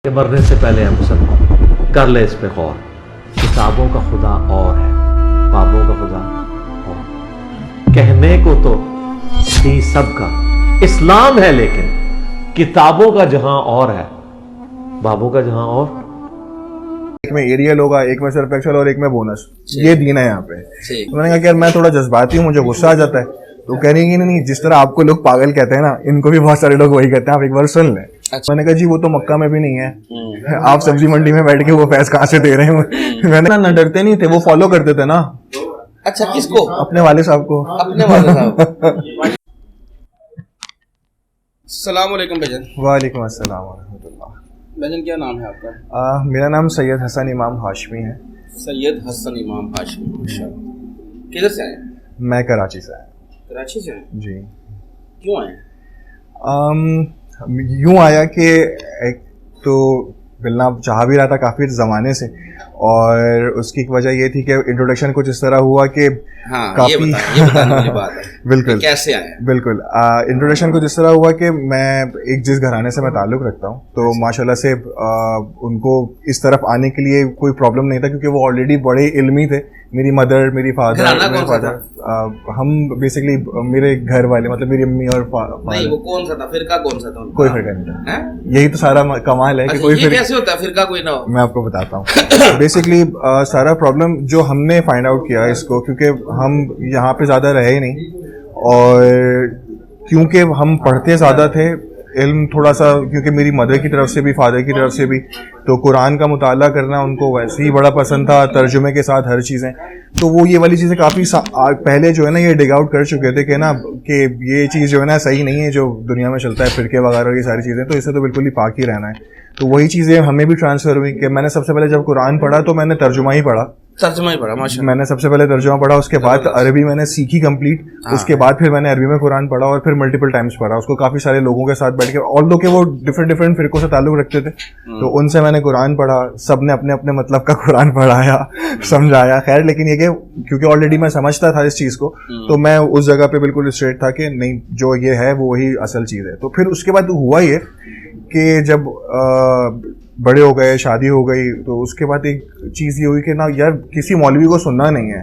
कि मरने से पहले है मुसलमान, कर ले इस पे गौर। किताबों का खुदा और है, बाबों का खुदा और। कहने को तो थी सबका इस्लाम है, लेकिन किताबों का जहां और है, बाबों का जहां और। एक में एरियल होगा, एक में सर्फ एक्सेल और एक में बोनस। ये दीन है यहाँ पे। तो मैंने कहा कि यार मैं थोड़ा जज्बाती हूँ, मुझे गुस्सा आ जाता है। तो कह रही है नहीं, जिस तरह आपको लोग पागल कहते हैं ना, इनको भी बहुत सारे लोग वही कहते हैं, आप एक बार सुन लें। अच्छा। मैंने कहा जी वो तो मक्का में भी नहीं है, आप सब्जी मंडी में बैठ के वो फैज कहाँ से दे रहे हैं। मैंने ना डरते नहीं थे, वो फॉलो करते थे ना। अच्छा, किसको? अपने वाले साहब को। अपने वाले साहब। अस्सलाम वालेकुम भाईजान। वालेकुम अस्सलाम रहमतुल्लाह। भाईजान क्या नाम है आपका? मेरा नाम सैयद हसन इमाम हाशमी है। सैयद हसन इमाम हाशमी, माशाल्लाह। किधर से आए? मैं कराची से आया। कराची से? जी। क्यों आए? यूँ आया कि एक तो मिलना चाह भी रहा था काफ़ी ज़माने से, और उसकी एक वजह ये थी कि इंट्रोडक्शन कुछ इस तरह हुआ कि हाँ, काफ़ी ये बताने वाली बात है। बिल्कुल, कैसे आए? बिल्कुल। इंट्रोडक्शन कुछ इस तरह हुआ कि मैं एक जिस घराने से मैं ताल्लुक़ रखता हूँ, तो माशाल्लाह से उनको इस तरफ आने के लिए कोई प्रॉब्लम नहीं था, क्योंकि वो ऑलरेडी बड़े इल्मी थे। मेरी मदर, मेरी फादर, हम बेसिकली मेरे घर वाले, मतलब मेरी अम्मी और नहीं, वो कौन सा था? फिरका कौन सा था? कोई फिरका नहीं था। यही तो सारा कमाल है कि कोई फिरका कैसे होता है, फिरका कोई ना हो। मैं आपको बताता हूँ। बेसिकली सारा प्रॉब्लम जो हमने फाइंड आउट किया इसको, क्योंकि हम यहाँ पे ज़्यादा रहे ही नहीं, और क्योंकि हम पढ़ते ज़्यादा थे, इल्म थोड़ा सा, क्योंकि मेरी मदर की तरफ से भी फादर की तरफ से भी, तो कुरान का मुताला करना उनको वैसे ही बड़ा पसंद था, तर्जुमे के साथ हर चीज़ें। तो वो ये वाली चीज़ें काफ़ी पहले जो है ना ये डिग आउट कर चुके थे कि ना कि ये चीज़ जो है ना सही नहीं है, जो दुनिया में चलता है फिरके वगैरह ये सारी चीज़ें, तो इससे तो बिल्कुल ही पाक ही रहना है। तो वही चीज़ें हमें भी ट्रांसफ़र हुई कि मैंने सबसे पहले जब कुरान पढ़ा तो मैंने तर्जुमा ही पढ़ा। माशाल्लाह। मैंने सबसे पहले तर्जुमा पढ़ा, उसके बाद अरबी मैंने सीखी कंप्लीट, उसके बाद फिर मैंने अरबी में कुरान पढ़ा, और फिर मल्टीपल टाइम्स पढ़ा उसको काफ़ी सारे लोगों के साथ बैठ के, ऑल्दो कि वो डिफरेंट फिरकों से ताल्लुक़ रखते थे, तो उनसे मैंने कुरान पढ़ा। सब ने अपने अपने मतलब का कुरान पढ़ाया, समझाया। खैर, लेकिन ये कि क्योंकि ऑलरेडी मैं समझता था इस चीज़ को, तो मैं उस जगह पे बिल्कुल स्ट्रेट था कि नहीं, जो ये है वो वही असल चीज़ है। तो फिर उसके बाद हुआ ये कि जब बड़े हो गए, शादी हो गई, तो उसके बाद एक चीज़ ये हुई कि ना यार किसी मौलवी को सुनना नहीं है।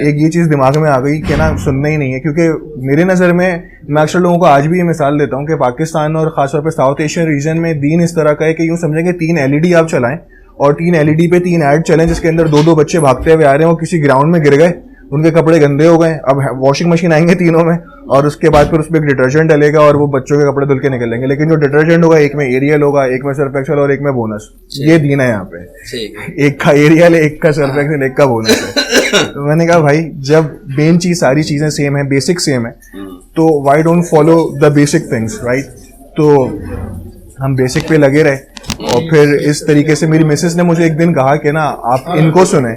एक ये चीज़ दिमाग में आ गई कि ना सुनना ही नहीं है, क्योंकि मेरे नज़र में, मैं अक्सर लोगों को आज भी ये मिसाल देता हूँ कि पाकिस्तान और ख़ासतौर पर साउथ एशियन रीजन में दीन इस तरह का है कि यूँ समझेंगे 3 LED आप चलाएं और 3 LED पे 3 ऐड चलें, जिसके अंदर 2-2 बच्चे भागते हुए आ रहे हैं, वो किसी ग्राउंड में गिर गए, उनके कपड़े गंदे हो गए, अब वॉशिंग मशीन आएंगे तीनों में, और उसके बाद फिर उसमें एक डिटर्जेंट डलेगा और वो बच्चों के कपड़े धुल के निकलेंगे। लेकिन जो डिटर्जेंट होगा, एक में एरियल होगा, एक में सर्फ एक्सेल और एक में बोनस। ये दीन है यहाँ पे। एक का एरियल है, एक का सर्फ एक्सेल, एक का बोनस है। तो मैंने कहा भाई, जब मेन चीज, सारी चीजें सेम है, बेसिक सेम है, तो why don't follow the basic things, right? तो हम बेसिक पे लगे रहे, और फिर इस तरीके से मेरी मिसेस ने मुझे एक दिन कहा कि ना आप इनको सुने।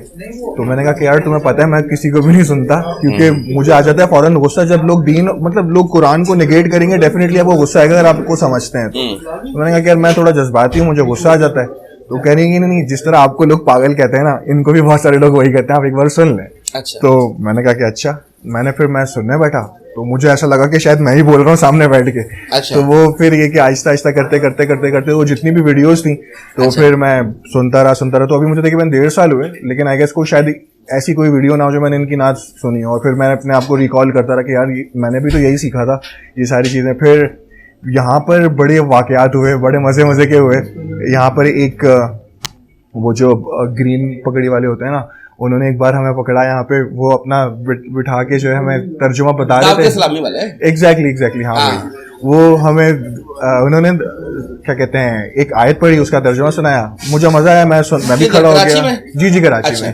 तो मैंने कहा कि यार तुम्हें पता है मैं किसी को भी नहीं सुनता, क्योंकि मुझे आ जाता है फौरन गुस्सा जब लोग दीन, मतलब लोग कुरान को नेगेट करेंगे, डेफिनेटली आपको गुस्सा आएगा अगर आपको समझते हैं तो मैंने कहा कि यार मैं थोड़ा जज्बाती हूँ, मुझे गुस्सा आ जाता है। तो कह रही है नहीं, जिस तरह आपको लोग पागल कहते हैं ना, इनको भी बहुत सारे लोग वही कहते हैं, आप एक बार सुन लें। अच्छा। तो मैंने कहा कि अच्छा। मैं सुनने बैठा, तो मुझे ऐसा लगा कि शायद मैं ही बोल रहा हूँ सामने बैठ के। अच्छा। तो वो फिर ये कि आहिस्ता आहिस्ता करते वो जितनी भी वीडियोस थी, तो फिर मैं सुनता रहा। तो अभी मुझे तकरीबन 1.5 साल हुए, लेकिन आई गेस को शायद ऐसी कोई वीडियो ना हो जो मैंने इनकी ना सुनी हो। और फिर मैं अपने आप को रिकॉल करता रहा कि यार मैंने भी तो यही सीखा था, ये सारी चीज़ें। फिर यहाँ पर बड़े वाक़यात हुए, बड़े मज़े के हुए। यहाँ पर एक वो जो ग्रीन पगड़ी वाले होते हैं ना, उन्होंने एक बार हमें पकड़ा यहाँ पे, वो अपना बिठा के जो है हमें तर्जुमा बता रहे थे। इस्लामी वाले? एग्जैक्टली हाँ। वो हमें उन्होंने क्या कहते हैं, एक आयत पढ़ी, उसका तर्जुमा सुनाया, मुझे मजा आया। मैं भी खड़ा हो गया। जी कराची में।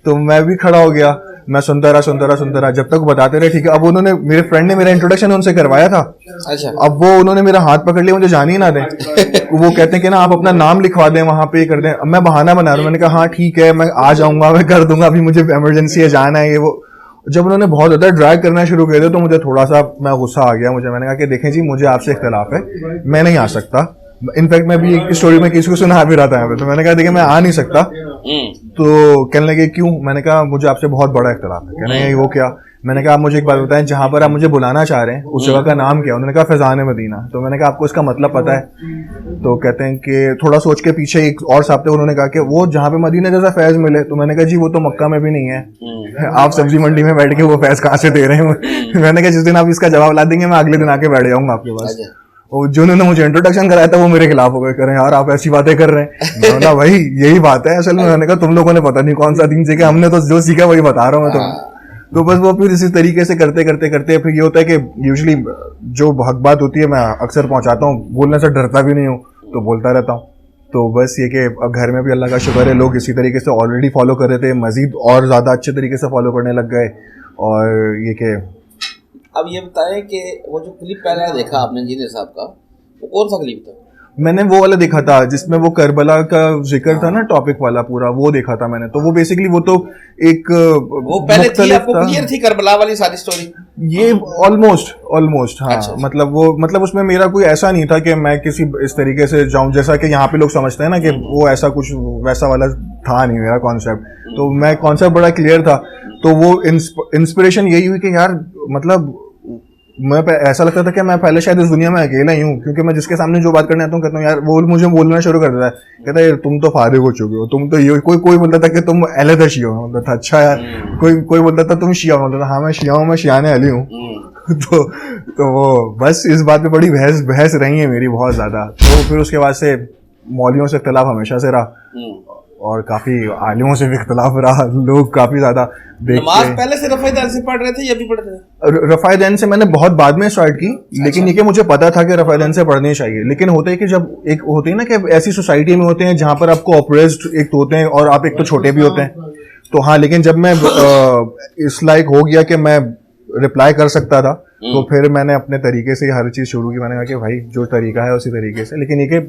तो मैं भी खड़ा हो गया, मैं सुनता रहा जब तक बताते रहे, ठीक है। अब उन्होंने, मेरे फ्रेंड ने मेरा इंट्रोडक्शन उनसे करवाया था। अच्छा। अब वो उन्होंने मेरा हाथ पकड़ लिया, मुझे जाने ही ना दें। वो कहते हैं कि ना आप अपना नाम लिखवा दें वहां पे, कर दें। अब मैं बहाना बना रहा हूँ, मैंने कहा हाँ ठीक है, मैं आ जाऊंगा, मैं कर दूंगा, अभी मुझे इमरजेंसी है, जाना है, ये वो। जब उन्होंने बहुत ज्यादा ड्रैग करना शुरू किया था, तो मुझे थोड़ा सा मैं गुस्सा आ गया। मैंने कहा कि देखें जी, मुझे आपसे इख्तिलाफ है, मैं नहीं आ सकता। इनफैक्ट मैं भी एक स्टोरी में किसी को सुना भी रहा था यहाँ पे, तो मैंने कहा देखिए मैं आ नहीं सकता। तो कहने लगे क्यों? मैंने कहा मुझे आपसे बहुत बड़ा इख्तिलाफ है। कहने लगे वो क्या? मैंने कहा आप मुझे एक बात बताएं, जहाँ पर आप मुझे बुलाना चाह रहे हैं उस जगह का नाम क्या है? उन्होंने कहा फैजान मदीना। तो मैंने कहा आपको इसका मतलब पता है? तो कहते हैं कि थोड़ा सोच के पीछे एक और साहब थे, उन्होंने कहा कि वो जहाँ पे मदीना जैसा फैज मिले। तो मैंने कहा जी वो तो मक्का में भी नहीं है, आप सब्जी मंडी में बैठ के वो फैज कहाँ से दे रहे हैं? मैंने कहा जिस दिन आप इसका जवाब ला देंगे मैं अगले दिन आके बैठ जाऊंगा आपके पास। और जो उन्होंने मुझे इंट्रोडक्शन कराया था वो मेरे खिलाफ हो गए, कह रहे हैं यार आप ऐसी बातें कर रहे हैं। मैंने कहा भाई यही बात है असल में। मैंने कहा तुम लोगों ने पता नहीं कौन सा दीन सीखा, हमने तो जो सीखा वही बता रहा हूँ मैं तुम्हें। तो बस वो फिर इसी तरीके से करते करते करते फिर ये होता है कि यूजुअली जो हक बात होती है मैं अक्सर पहुंचाता हूँ, बोलने से डरता भी नहीं हूँ तो बोलता रहता हूँ। तो बस ये कि अब घर में भी अल्लाह का शुक्र है लोग इसी तरीके से ऑलरेडी फॉलो कर रहे थे, मजीद और ज़्यादा अच्छे तरीके से फॉलो करने लग गए। और ये कि अब ये बताएं कि वो जो क्लिप पहले देखा आपने इंजीनियर साहब का, वो कौन सा क्लिप था? मैंने वो वाला देखा था जिसमें वो करबला का जिक्र था ना, टॉपिक वाला पूरा वो देखा था मैंने। तो वो बेसिकली वो तो एक वो पहले थी, आपको क्लियर थी करबला वाली सारी स्टोरी? ये ऑलमोस्ट हाँ। अच्छा। मतलब उसमें मेरा कोई ऐसा नहीं था कि मैं किसी इस तरीके से जाऊं जैसा कि यहाँ पे लोग समझते हैं ना कि वो ऐसा कुछ वैसा वाला था नहीं मेरा कॉन्सेप्ट। तो मैं कॉन्सेप्ट बड़ा क्लियर था। तो वो इंस्पिरेशन यही हुई कि यार मतलब मैं ऐसा लगता था कि मैं पहले शायद इस दुनिया में अकेला ही हूँ, क्योंकि मैं जिसके सामने जो बात करने आता हूँ कहता हूँ यार, वो मुझे बोलना शुरू कर देता है, कहता है यार तुम तो फारिग हो चुके हो, तुम तो ये कोई बोलता था कि तुम अलहदा शिया हो, मतलब था अच्छा यार। कोई बोलता था तुम शिया हो, मतलब हाँ मैं शिया हूँ, मैं शियाने अली हूँ। तो वो बस इस बात पे बड़ी बहस रही है मेरी बहुत ज्यादा। तो फिर उसके बाद से मौलियों से इख्तलाफ हमेशा से रहा और काफी आलिमों से भी इख्तलाफ रहा। लोग काफी ज्यादा नमाज पहले से रफ़ाइदैन से पढ़ रहे थे या भी पढ़ते थे? रफ़ाइदैन से मैंने बहुत बाद में स्टार्ट की, लेकिन ये कि मुझे पता था कि रफ़ाइदैन से पढ़नी चाहिए। लेकिन होता है कि जब एक होती है ना कि ऐसी सोसाइटी में होते हैं जहां पर आपको ऑप्रेस्ड एक तो होते हैं और आप एक तो छोटे भी होते हैं। तो हाँ, लेकिन जब मैं इस लायक हो गया कि मैं रिप्लाई कर सकता था तो फिर मैंने अपने तरीके से हर चीज शुरू की। मैंने कहा कि भाई जो तरीका है उसी तरीके से, लेकिन ये कि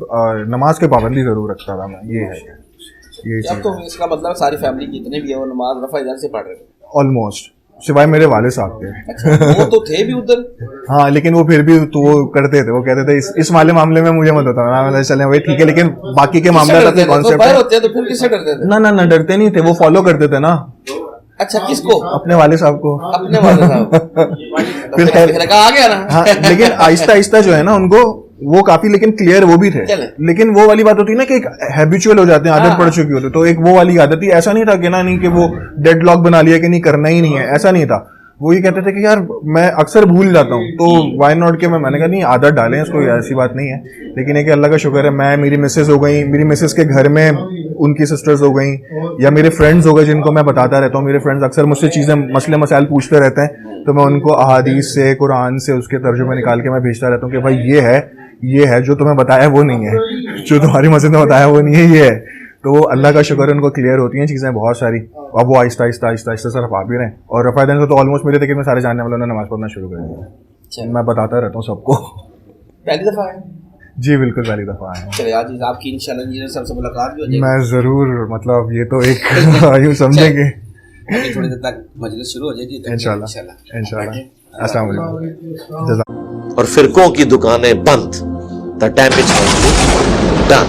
नमाज की पाबंदी जरूर रखता था मैं। ये है ये अब तो इसका मतलब सारी फैमिली जितने भी है वो नमाज रफ़ाइदैन से पढ़ रहे थे ऑलमोस्ट, सिवाय मेरे वाले साहब के। अच्छा, वो तो थे भी उधर। हाँ, लेकिन वो फिर भी तो वो करते थे, वो कहते थे इस वाले मामले में मुझे मत बताना। मतलब चले भाई ठीक है, लेकिन बाकी के मामले अपने कॉन्सेप्ट होते हैं तो फिर किससे डरते थे? ना डरते नहीं थे, वो फॉलो करते थे ना। अच्छा, किसको? अपने वाले साहब को। अपने वाले साहब फिर आ गया ना। हाँ, लेकिन आहिस्ता आहिस्ता जो है ना उनको वो काफी लेकिन क्लियर वो भी थे। लेकिन वो वाली बात होती है ना कि एक हैबिचुअल हो जाते हैं, आदत पड़ चुकी होती है। तो एक वो वाली आदत थी, ऐसा नहीं था कि नहीं कि वो डेडलॉक बना लिया कि नहीं करना ही नहीं है, ऐसा नहीं था। वो ये कहते थे कि यार मैं अक्सर भूल जाता हूँ तो वाई नॉट के मैंने कहा नहीं आदत डालें इसको, ऐसी बात नहीं है। लेकिन एक अल्लाह का शुक्र है, मैं मेरी मिसेस हो गई, मेरी मिसेस के घर में उनकी सिस्टर्स हो गई, या मेरे फ्रेंड्स हो गए जिनको मैं बताता रहता हूँ। मेरे फ्रेंड्स अक्सर मुझसे चीज़ें मसले मसाइल पूछते रहते हैं, तो मैं उनको अहादीस से कुरान से उसके तर्जुमे निकाल के मैं भेजता रहता हूँ कि भाई ये है जो तुम्हें बताया वो नहीं है, जो तुम्हारी मस्जिद में बताया वो नहीं है, ये है। तो अल्लाह का शुक्र है उनको क्लियर होती हैं चीज़ें बहुत सारी। अब वो आहिस्ता आहिस्ता सिर्फ आ भी रहे हैं। और रफ़ाइदैन से तो ऑलमोस्ट मेरे तक में सारे जानने वालों ने नमाज पढ़ना शुरू कर दिया। मैं बताता रहता हूँ सबको। पहली दफा है? जी बिल्कुल पहली दफा है। चलिए आज आपकी इंशाल्लाह इंजीनियर साहब से मुलाकात भी हो जाएगी। मैं जरूर, मतलब ये तो एक यूँ समझेंगे थोड़ी देर तक मजलिस शुरू हो जाएगी इंशाल्लाह। अस्सलाम वालेकुम। और फिरकों की दुकानें बंद। The damage done.